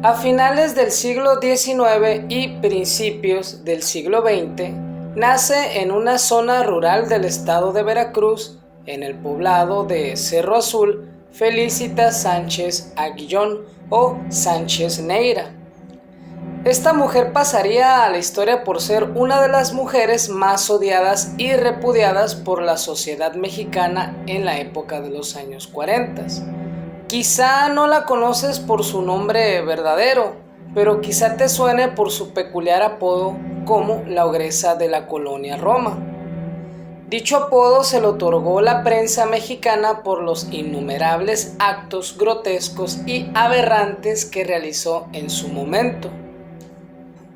A finales del siglo XIX y principios del siglo XX, nace en una zona rural del estado de Veracruz, en el poblado de Cerro Azul, Felicitas Sánchez Aguillón o Sánchez Neira. Esta mujer pasaría a la historia por ser una de las mujeres más odiadas y repudiadas por la sociedad mexicana en la época de los años 40. Quizá no la conoces por su nombre verdadero, pero quizá te suene por su peculiar apodo como la ogresa de la colonia Roma. Dicho apodo se le otorgó la prensa mexicana por los innumerables actos grotescos y aberrantes que realizó en su momento.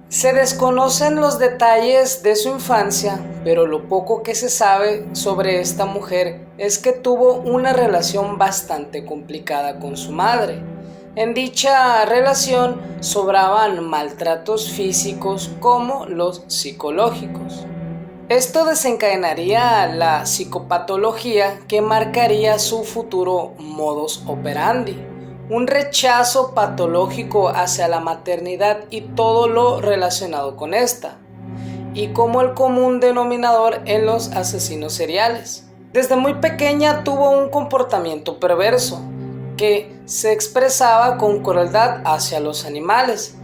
Se desconocen los detalles de su infancia, pero lo poco que se sabe sobre esta mujer es que tuvo una relación bastante complicada con su madre. En dicha relación sobraban maltratos físicos como los psicológicos. Esto desencadenaría la psicopatología que marcaría su futuro modus operandi. Un rechazo patológico hacia la maternidad y todo lo relacionado con esta, y como el común denominador en los asesinos seriales. Desde muy pequeña tuvo un comportamiento perverso, que se expresaba con crueldad hacia los animales.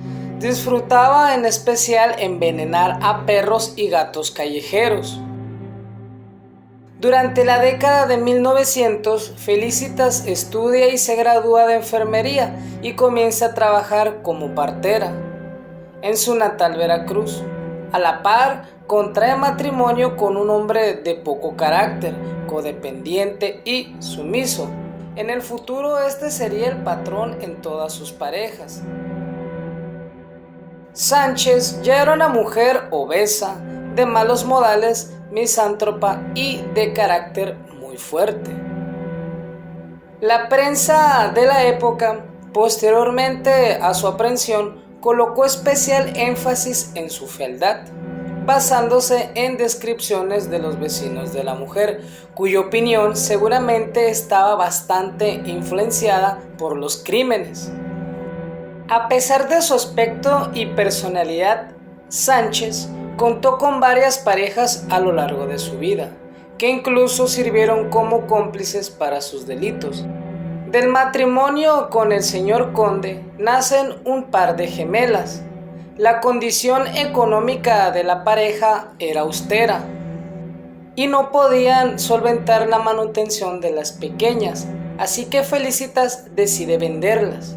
Disfrutaba en especial envenenar a perros y gatos callejeros. Durante la década de 1900, Felicitas estudia y se gradúa de enfermería y comienza a trabajar como partera en su natal Veracruz. A la par, contrae matrimonio con un hombre de poco carácter, codependiente y sumiso. En el futuro este sería el patrón en todas sus parejas. Sánchez ya era una mujer obesa, de malos modales, misántropa y de carácter muy fuerte. La prensa de la época, posteriormente a su aprehensión, colocó especial énfasis en su fealdad, basándose en descripciones de los vecinos de la mujer, cuya opinión seguramente estaba bastante influenciada por los crímenes. A pesar de su aspecto y personalidad, Sánchez contó con varias parejas a lo largo de su vida, que incluso sirvieron como cómplices para sus delitos. Del matrimonio con el señor conde nacen un par de gemelas. La condición económica de la pareja era austera y no podían solventar la manutención de las pequeñas, así que Felicitas decide venderlas.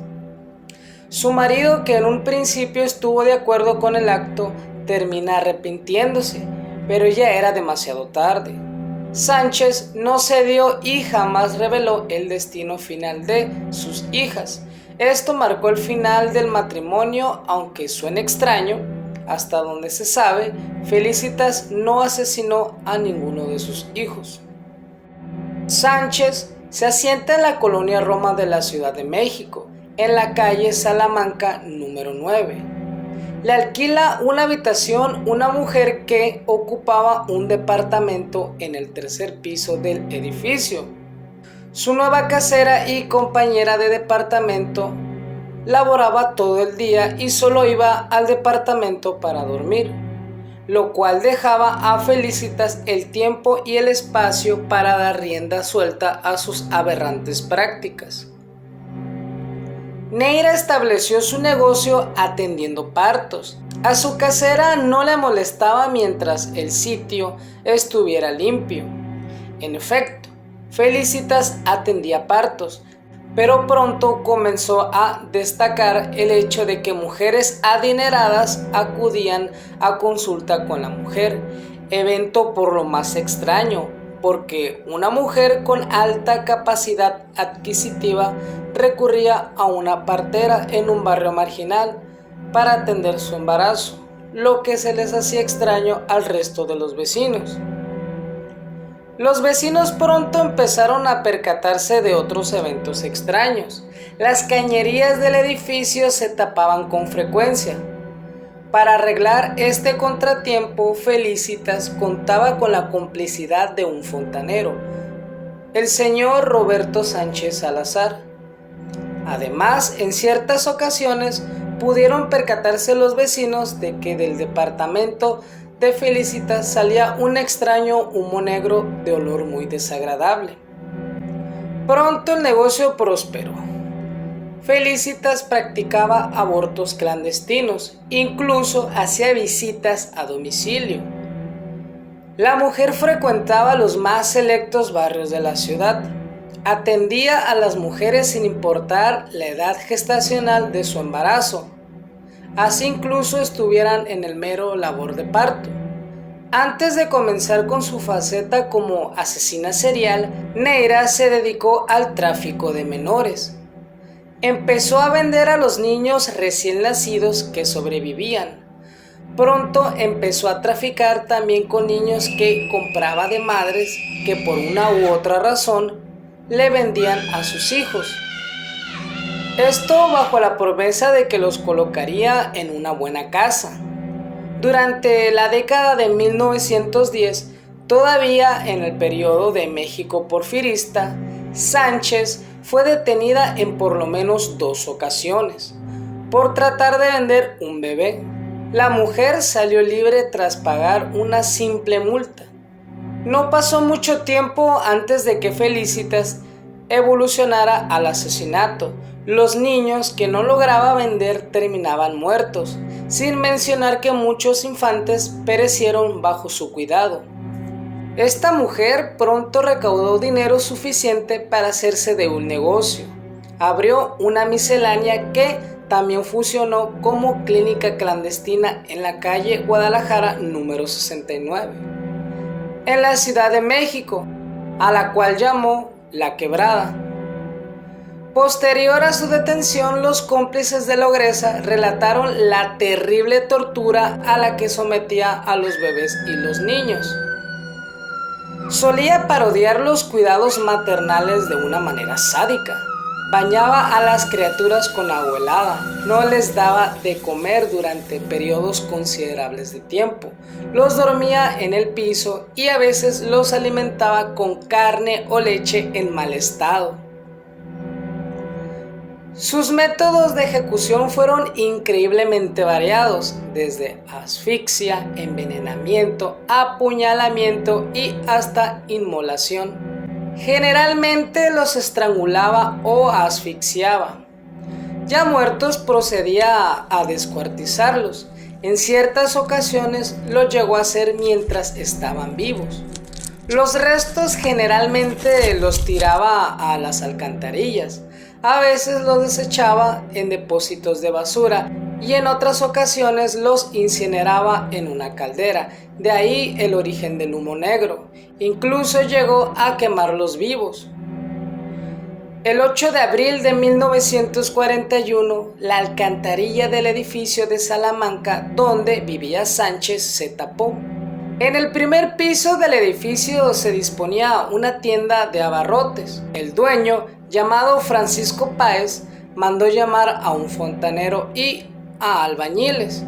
Su marido, que en un principio estuvo de acuerdo con el acto, termina arrepintiéndose, pero ya era demasiado tarde. Sánchez no cedió y jamás reveló el destino final de sus hijas. Esto marcó el final del matrimonio, aunque suene extraño. Hasta donde se sabe, Felicitas no asesinó a ninguno de sus hijos. Sánchez se asienta en la colonia Roma de la Ciudad de México, en la calle Salamanca número 9. Le alquila una habitación una mujer que ocupaba un departamento en el tercer piso del edificio. Su nueva casera y compañera de departamento laboraba todo el día y solo iba al departamento para dormir, lo cual dejaba a Felicitas el tiempo y el espacio para dar rienda suelta a sus aberrantes prácticas. Neira estableció su negocio atendiendo partos. A su casera no le molestaba mientras el sitio estuviera limpio. En efecto, Felicitas atendía partos, pero pronto comenzó a destacar el hecho de que mujeres adineradas acudían a consulta con la mujer, evento por lo más extraño, porque una mujer con alta capacidad adquisitiva recurría a una partera en un barrio marginal para atender su embarazo, lo que se les hacía extraño al resto de los vecinos. Los vecinos pronto empezaron a percatarse de otros eventos extraños. Las cañerías del edificio se tapaban con frecuencia. Para arreglar este contratiempo, Felicitas contaba con la complicidad de un fontanero, el señor Roberto Sánchez Salazar. Además, en ciertas ocasiones, pudieron percatarse los vecinos de que del departamento de Felicitas salía un extraño humo negro de olor muy desagradable. Pronto el negocio prosperó. Felicitas practicaba abortos clandestinos, incluso hacía visitas a domicilio. La mujer frecuentaba los más selectos barrios de la ciudad, atendía a las mujeres sin importar la edad gestacional de su embarazo, así incluso estuvieran en el mero labor de parto. Antes de comenzar con su faceta como asesina serial, Neira se dedicó al tráfico de menores. Empezó a vender a los niños recién nacidos que sobrevivían. Pronto empezó a traficar también con niños que compraba de madres que por una u otra razón le vendían a sus hijos. Esto bajo la promesa de que los colocaría en una buena casa. Durante la década de 1910, todavía en el periodo de México porfirista, Sánchez fue detenida en por lo menos 2 ocasiones por tratar de vender un bebé. La mujer salió libre tras pagar una simple multa. No pasó mucho tiempo antes de que Felicitas evolucionara al asesinato. Los niños que no lograba vender terminaban muertos, sin mencionar que muchos infantes perecieron bajo su cuidado. Esta mujer pronto recaudó dinero suficiente para hacerse de un negocio. Abrió una miscelánea que también funcionó como clínica clandestina en la calle Guadalajara número 69, en la Ciudad de México, a la cual llamó La Quebrada. Posterior a su detención, los cómplices de la ogresa relataron la terrible tortura a la que sometía a los bebés y los niños. Solía parodiar los cuidados maternales de una manera sádica. Bañaba a las criaturas con agua helada, no les daba de comer durante periodos considerables de tiempo, los dormía en el piso y a veces los alimentaba con carne o leche en mal estado. Sus métodos de ejecución fueron increíblemente variados, desde asfixia, envenenamiento, apuñalamiento y hasta inmolación. Generalmente los estrangulaba o asfixiaba. Ya muertos procedía a descuartizarlos. En ciertas ocasiones lo llegó a hacer mientras estaban vivos. Los restos generalmente los tiraba a las alcantarillas. A veces los desechaba en depósitos de basura y en otras ocasiones los incineraba en una caldera, de ahí el origen del humo negro. Incluso llegó a quemarlos vivos. El 8 de abril de 1941, la alcantarilla del edificio de Salamanca donde vivía Sánchez se tapó. En el primer piso del edificio se disponía una tienda de abarrotes. El dueño, llamado Francisco Páez, mandó llamar a un fontanero y a albañiles.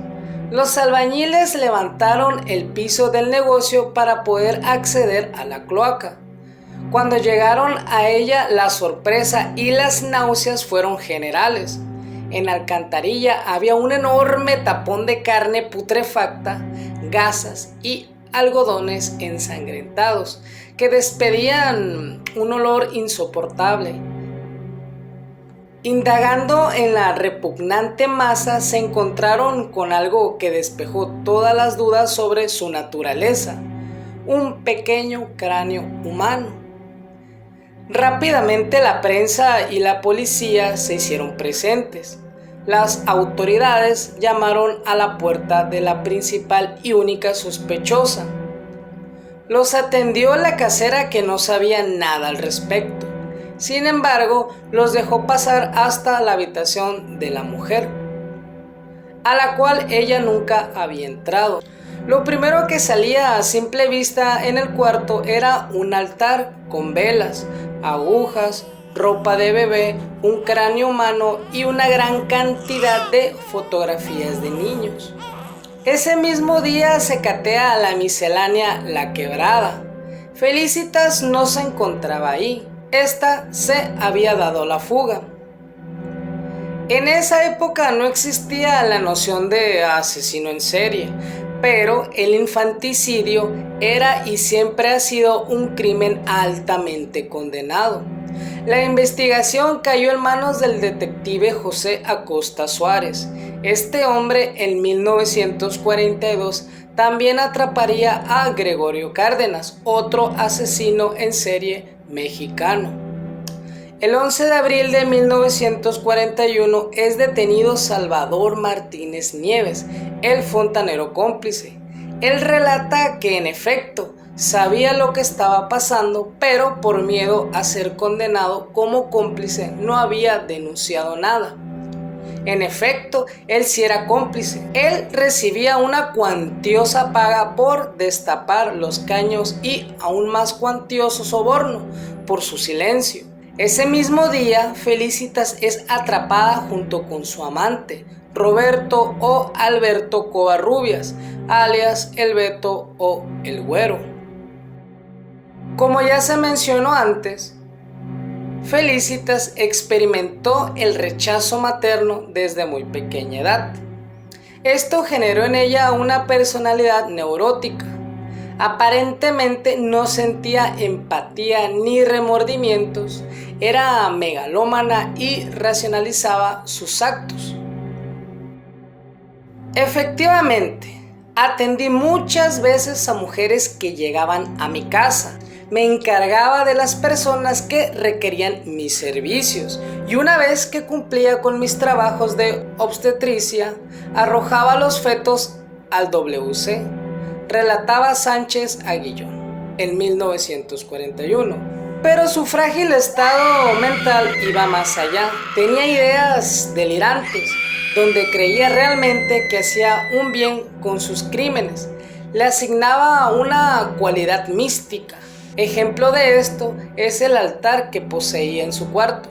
Los albañiles levantaron el piso del negocio para poder acceder a la cloaca. Cuando llegaron a ella, la sorpresa y las náuseas fueron generales. En la alcantarilla había un enorme tapón de carne putrefacta, gasas y algodones ensangrentados que despedían un olor insoportable. Indagando en la repugnante masa, se encontraron con algo que despejó todas las dudas sobre su naturaleza: un pequeño cráneo humano. Rápidamente la prensa y la policía se hicieron presentes. Las autoridades llamaron a la puerta de la principal y única sospechosa. Los atendió la casera, que no sabía nada al respecto. Sin embargo, los dejó pasar hasta la habitación de la mujer, a la cual ella nunca había entrado. Lo primero que salía a simple vista en el cuarto era un altar con velas, agujas, ropa de bebé, un cráneo humano y una gran cantidad de fotografías de niños. Ese mismo día se catea a la miscelánea La Quebrada. Felicitas no se encontraba ahí. Esta se había dado la fuga. En esa época no existía la noción de asesino en serie, pero el infanticidio era y siempre ha sido un crimen altamente condenado. La investigación cayó en manos del detective José Acosta Suárez. Este hombre en 1942 también atraparía a Gregorio Cárdenas, otro asesino en serie mexicano. El 11 de abril de 1941 es detenido Salvador Martínez Nieves, el fontanero cómplice. Él relata que en efecto sabía lo que estaba pasando, pero por miedo a ser condenado como cómplice no había denunciado nada. En efecto, él sí era cómplice. Él recibía una cuantiosa paga por destapar los caños y aún más cuantioso soborno por su silencio. Ese mismo día, Felicitas es atrapada junto con su amante, Roberto o Alberto Covarrubias, alias El Beto o El Güero. Como ya se mencionó antes, Felicitas experimentó el rechazo materno desde muy pequeña edad. Esto generó en ella una personalidad neurótica. Aparentemente no sentía empatía ni remordimientos, era megalómana y racionalizaba sus actos. Efectivamente, atendí muchas veces a mujeres que llegaban a mi casa. Me encargaba de las personas que requerían mis servicios y una vez que cumplía con mis trabajos de obstetricia, arrojaba los fetos al WC, relataba Sánchez Aguillón en 1941. Pero su frágil estado mental iba más allá. Tenía ideas delirantes, donde creía realmente que hacía un bien con sus crímenes. Le asignaba una cualidad mística. Ejemplo de esto es el altar que poseía en su cuarto.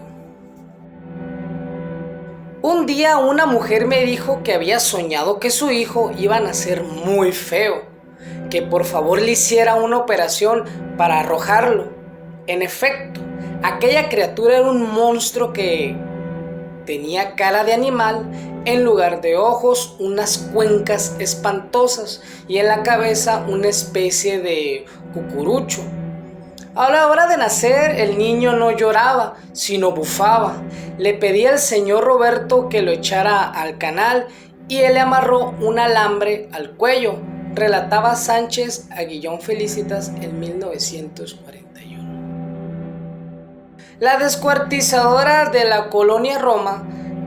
Un día una mujer me dijo que había soñado que su hijo iba a nacer muy feo, que por favor le hiciera una operación para arrojarlo. En efecto, aquella criatura era un monstruo que tenía cara de animal, en lugar de ojos unas cuencas espantosas y en la cabeza una especie de cucurucho. A la hora de nacer el niño no lloraba, sino bufaba. Le pedía al señor Roberto que lo echara al canal y él le amarró un alambre al cuello, relataba Sánchez Aguillón Felicitas en 1941. La descuartizadora de la colonia Roma,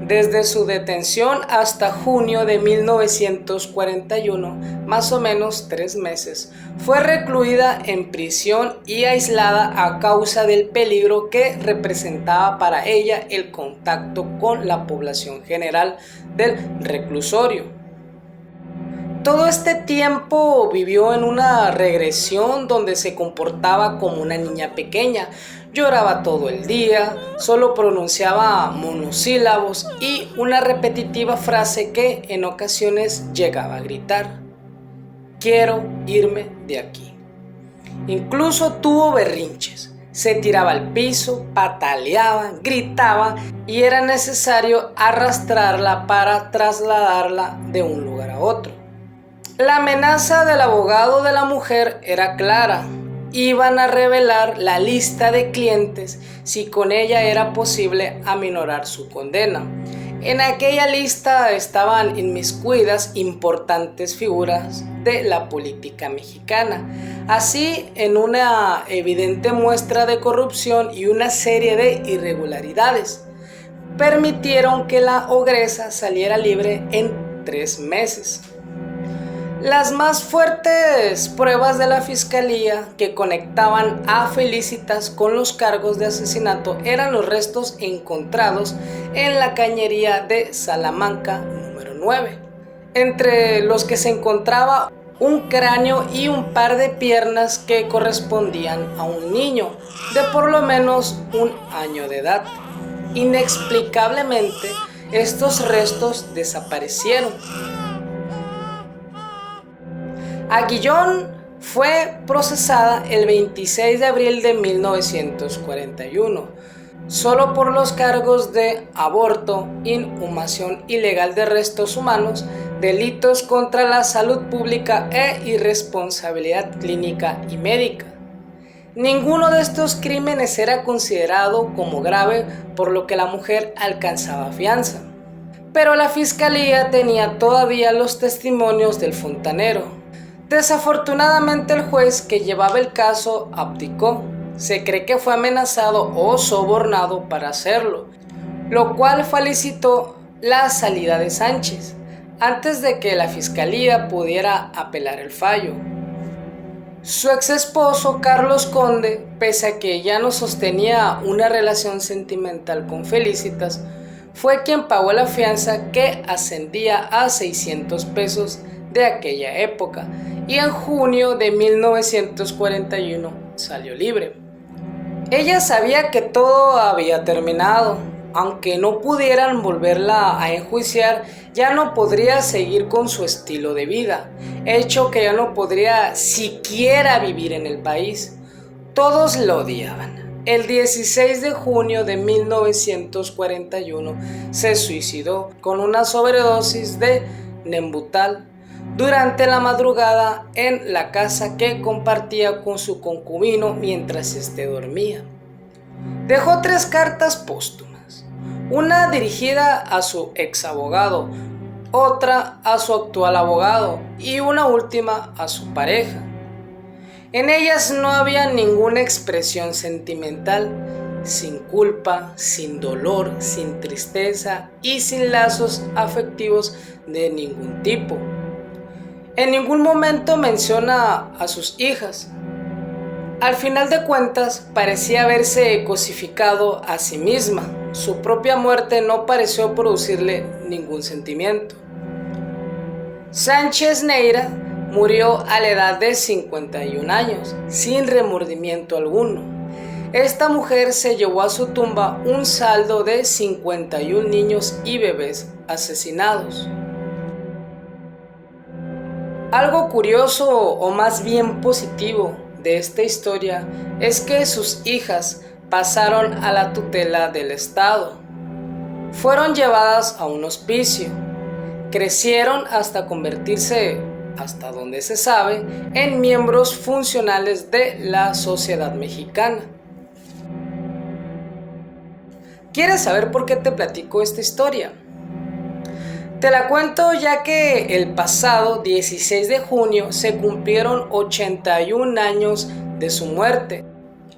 desde su detención hasta junio de 1941, más o menos 3 meses, fue recluida en prisión y aislada a causa del peligro que representaba para ella el contacto con la población general del reclusorio. Todo este tiempo vivió en una regresión donde se comportaba como una niña pequeña, lloraba todo el día, solo pronunciaba monosílabos y una repetitiva frase que en ocasiones llegaba a gritar: quiero irme de aquí. Incluso tuvo berrinches, se tiraba al piso, pataleaba, gritaba y era necesario arrastrarla para trasladarla de un lugar a otro. La amenaza del abogado de la mujer era clara. Iban a revelar la lista de clientes si con ella era posible aminorar su condena. En aquella lista estaban inmiscuidas importantes figuras de la política mexicana. Así, en una evidente muestra de corrupción y una serie de irregularidades, permitieron que la ogresa saliera libre en 3 meses. Las más fuertes pruebas de la fiscalía que conectaban a Felicitas con los cargos de asesinato eran los restos encontrados en la cañería de Salamanca número 9, entre los que se encontraba un cráneo y un par de piernas que correspondían a un niño de por lo menos 1 año de edad. Inexplicablemente, estos restos desaparecieron. Aguillón fue procesada el 26 de abril de 1941. solo por los cargos de aborto, inhumación ilegal de restos humanos, delitos contra la salud pública e irresponsabilidad clínica y médica. Ninguno de estos crímenes era considerado como grave, por lo que la mujer alcanzaba fianza. Pero la fiscalía tenía todavía los testimonios del fontanero. Desafortunadamente el juez que llevaba el caso abdicó. Se cree que fue amenazado o sobornado para hacerlo, lo cual facilitó la salida de Sánchez, antes de que la fiscalía pudiera apelar el fallo. Su ex esposo Carlos Conde, pese a que ya no sostenía una relación sentimental con Felicitas, fue quien pagó la fianza, que ascendía a 600 pesos de aquella época, y en junio de 1941 salió libre. Ella sabía que todo había terminado. Aunque no pudieran volverla a enjuiciar, ya no podría seguir con su estilo de vida, hecho que ya no podría siquiera vivir en el país. Todos lo odiaban. El 16 de junio de 1941 se suicidó con una sobredosis de Nembutal durante la madrugada en la casa que compartía con su concubino mientras éste dormía. Dejó 3 cartas póstumas. Una dirigida a su ex abogado, otra a su actual abogado y una última a su pareja. En ellas no había ninguna expresión sentimental, sin culpa, sin dolor, sin tristeza y sin lazos afectivos de ningún tipo. En ningún momento menciona a sus hijas. Al final de cuentas, parecía haberse cosificado a sí misma. Su propia muerte no pareció producirle ningún sentimiento. Sánchez Neira murió a la edad de 51 años, sin remordimiento alguno. Esta mujer se llevó a su tumba un saldo de 51 niños y bebés asesinados. Algo curioso, o más bien positivo, de esta historia es que sus hijas pasaron a la tutela del Estado. Fueron llevadas a un hospicio, crecieron hasta convertirse, hasta donde se sabe, en miembros funcionales de la sociedad mexicana. ¿Quieres saber por qué te platico esta historia? Te la cuento ya que el pasado 16 de junio se cumplieron 81 años de su muerte,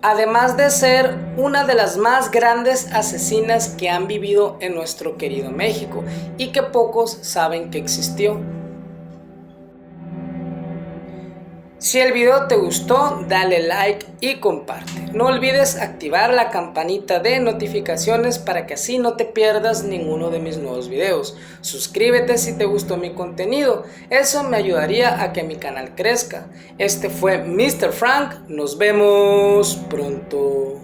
además de ser una de las más grandes asesinas que han vivido en nuestro querido México y que pocos saben que existió. Si el video te gustó, dale like y comparte. No olvides activar la campanita de notificaciones para que así no te pierdas ninguno de mis nuevos videos. Suscríbete si te gustó mi contenido, eso me ayudaría a que mi canal crezca. Este fue Mr. Frank, nos vemos pronto.